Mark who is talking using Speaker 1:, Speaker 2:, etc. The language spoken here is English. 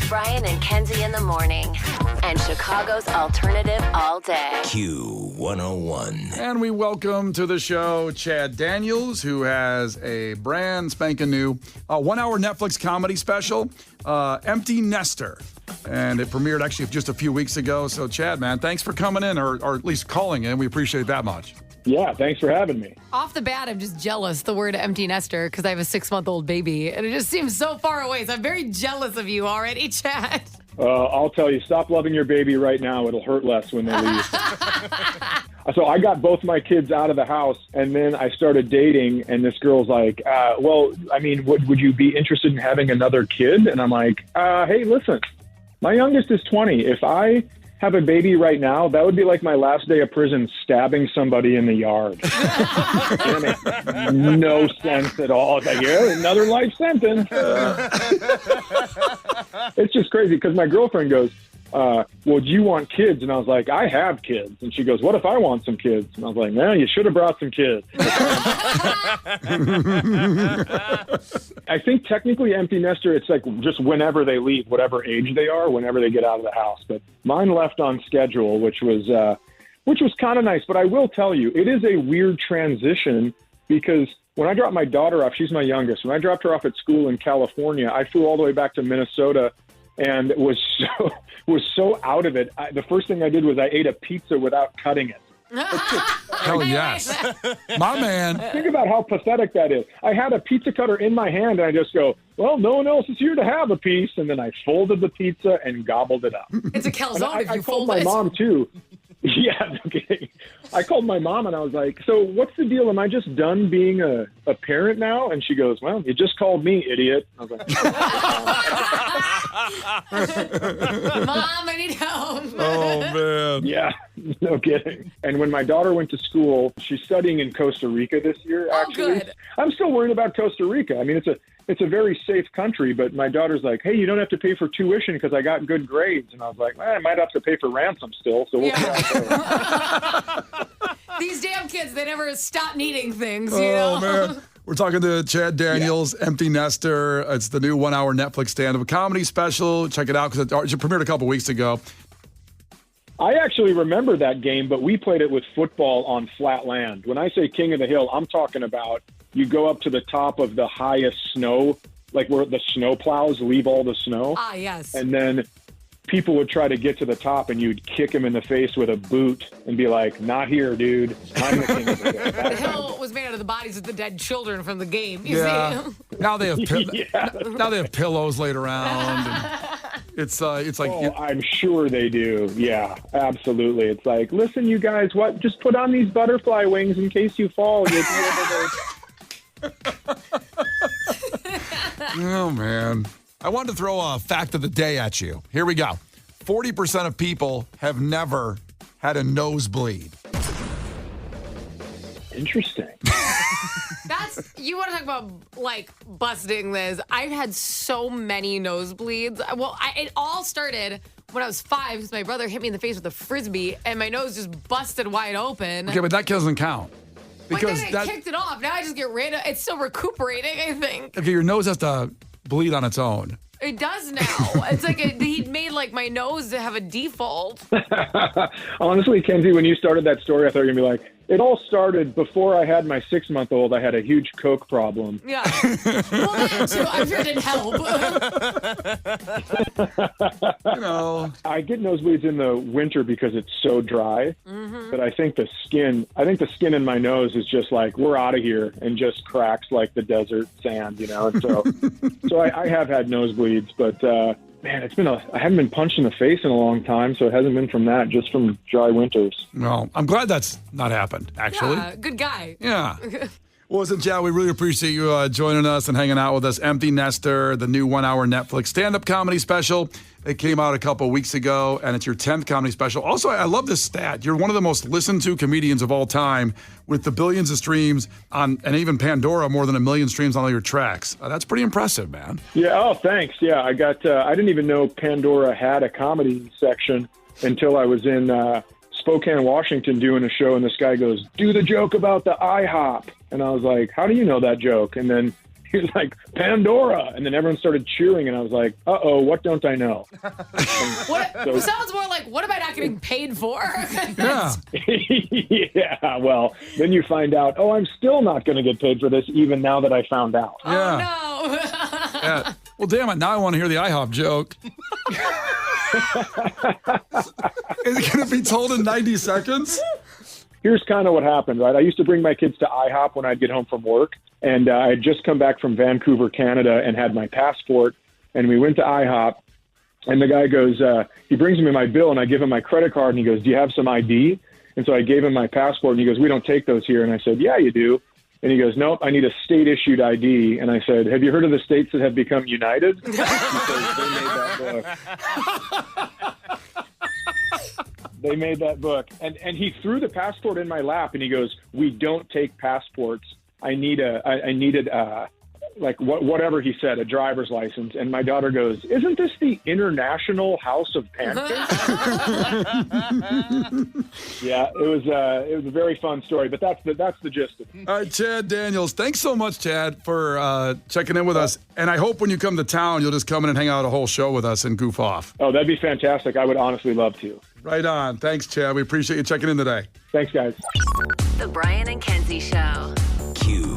Speaker 1: Brian and Kenzie in the morning. And Chicago's alternative all day.
Speaker 2: Q101.
Speaker 3: And we welcome to the show Chad Daniels, who has a brand spanking new 1-hour Netflix comedy special, Empty Nester. And it premiered actually just a few weeks ago. So, Chad, man, thanks for coming in, or at least calling in. We appreciate that much.
Speaker 4: Yeah, thanks for having me.
Speaker 5: Off the bat, I'm just jealous, the word empty nester, because I have a 6-month-old baby, and it just seems so far away. So I'm very jealous of you already, Chad.
Speaker 4: I'll tell you, stop loving your baby right now. It'll hurt less when they leave. So I got both my kids out of the house, and then I started dating, and this girl's like, would you be interested in having another kid? And I'm like, hey, listen, my youngest is 20. If I have a baby right now, that would be like my last day of prison stabbing somebody in the yard. It makes no sense at all. It's like, yeah, another life sentence. It's just crazy because my girlfriend goes, well, do you want kids? And I was like, I have kids. And she goes, what if I want some kids? And I was like, man, you should have brought some kids. I think technically empty nester, it's like just whenever they leave, whatever age they are, whenever they get out of the house. But mine left on schedule, which was kind of nice. But I will tell you, it is a weird transition because when I dropped my daughter off, she's my youngest. When I dropped her off at school in California, I flew all the way back to Minnesota and was so out of it. The first thing I did was I ate a pizza without cutting it.
Speaker 3: Hell yes. My man.
Speaker 4: Think about how pathetic that is. I had a pizza cutter in my hand, and I just go, well, no one else is here to have a piece. And then I folded the pizza and gobbled it up.
Speaker 5: It's a calzone if you fold it.
Speaker 4: I called my mom, too. Yeah, okay. I called my mom, and I was like, so what's the deal? Am I just done being a parent now? And she goes, well, you just called me, idiot. I was like,
Speaker 5: Mom, I need help.
Speaker 3: Oh, man.
Speaker 4: yeah, no kidding. And when my daughter went to school, she's studying in Costa Rica this year, actually.
Speaker 5: Oh, good.
Speaker 4: I'm still worried about Costa Rica. I mean, it's a very safe country, but my daughter's like, hey, you don't have to pay for tuition because I got good grades. And I was like, I might have to pay for ransom still, so we'll see how it goes.
Speaker 5: These damn kids, they never stop needing things,
Speaker 3: Oh,
Speaker 5: you know?
Speaker 3: man. We're talking to Chad Daniels, Empty Nester. It's the new 1-hour Netflix stand-up comedy special. Check it out because it premiered a couple weeks ago.
Speaker 4: I actually remember that game, but we played it with football on flat land. When I say King of the Hill, I'm talking about you go up to the top of the highest snow, like where the snow plows leave all the snow.
Speaker 5: Ah, yes.
Speaker 4: And then people would try to get to the top, and you'd kick him in the face with a boot and be like, not here, dude. I'm the king of the hill.
Speaker 5: The hill was made out of the bodies of the dead children from the game, you
Speaker 3: Yeah.
Speaker 5: see?
Speaker 3: Now they have now they have pillows laid around. And it's like
Speaker 4: I'm sure they do. Yeah, absolutely. It's like, listen, you guys, what? Just put on these butterfly wings in case you fall. You'll be able to.
Speaker 3: Oh, man. I wanted to throw a fact of the day at you. Here we go. 40% of people have never had a nosebleed.
Speaker 4: Interesting.
Speaker 5: You want to talk about, like, busting this. I've had so many nosebleeds. Well, it all started when I was 5 because my brother hit me in the face with a Frisbee, and my nose just busted wide open.
Speaker 3: Okay, but that doesn't count.
Speaker 5: Because then it kicked it off. Now I just get rid of it. It's still recuperating, I think.
Speaker 3: Okay, your nose has to bleed on its own.
Speaker 5: It does now. It's like he made like my nose to have a default.
Speaker 4: Honestly, Kenzie, when you started that story, I thought you were going to be like, it all started before I had my 6-month-old. I had a huge Coke problem.
Speaker 5: Yeah. Well, that too. I'm sure it didn't help.
Speaker 3: You know.
Speaker 4: I get nosebleeds in the winter because it's so dry. Mm-hmm. But I think the skin in my nose is just like, we're out of here, and just cracks like the desert sand, you know? And so I have had nosebleeds, but man, I haven't been punched in the face in a long time, so it hasn't been from that, just from dry winters.
Speaker 3: No, I'm glad that's not happened, actually.
Speaker 5: Yeah, good guy.
Speaker 3: Yeah. Well, listen, Chad, we really appreciate you joining us and hanging out with us. Empty Nester, the new 1-hour Netflix stand-up comedy special. It came out a couple of weeks ago, and it's your 10th comedy special. Also, I love this stat. You're one of the most listened to comedians of all time with the billions of streams on, and even Pandora, more than 1 million streams on all your tracks. That's pretty impressive, man.
Speaker 4: Yeah, oh, thanks. Yeah, I didn't even know Pandora had a comedy section until I was in Spokane, Washington doing a show, and this guy goes, do the joke about the IHOP. And I was like, how do you know that joke? And then He was like, Pandora. And then everyone started cheering, and I was like, uh-oh, what don't I know?
Speaker 5: It sounds more like, what am I not getting paid for?
Speaker 3: Yeah.
Speaker 4: Yeah, well, then you find out, oh, I'm still not going to get paid for this, even now that I found out.
Speaker 3: Yeah.
Speaker 5: Oh, no.
Speaker 3: Yeah. Well, damn it. Now I want to hear the IHOP joke. Is it going to be told in 90 seconds?
Speaker 4: Here's kind of what happened, right? I used to bring my kids to IHOP when I'd get home from work, and I had just come back from Vancouver, Canada, and had my passport, and we went to IHOP, and the guy goes, he brings me my bill, and I give him my credit card, and he goes, do you have some ID? And so I gave him my passport, and he goes, we don't take those here. And I said, yeah, you do. And he goes, nope, I need a state-issued ID. And I said, have you heard of the states that have become united? Because they made that book. They made that book. And he threw the passport in my lap, and he goes, we don't take passports. I needed whatever he said, a driver's license. And my daughter goes, isn't this the International House of Pancakes? Yeah, it was a very fun story, but that's the gist of it.
Speaker 3: All right, Chad Daniels. Thanks so much, Chad, for checking in with us. And I hope when you come to town, you'll just come in and hang out a whole show with us and goof off.
Speaker 4: Oh, that'd be fantastic. I would honestly love to.
Speaker 3: Right on. Thanks, Chad. We appreciate you checking in today.
Speaker 4: Thanks, guys.
Speaker 1: The Brian and Kenzie Show.
Speaker 2: Q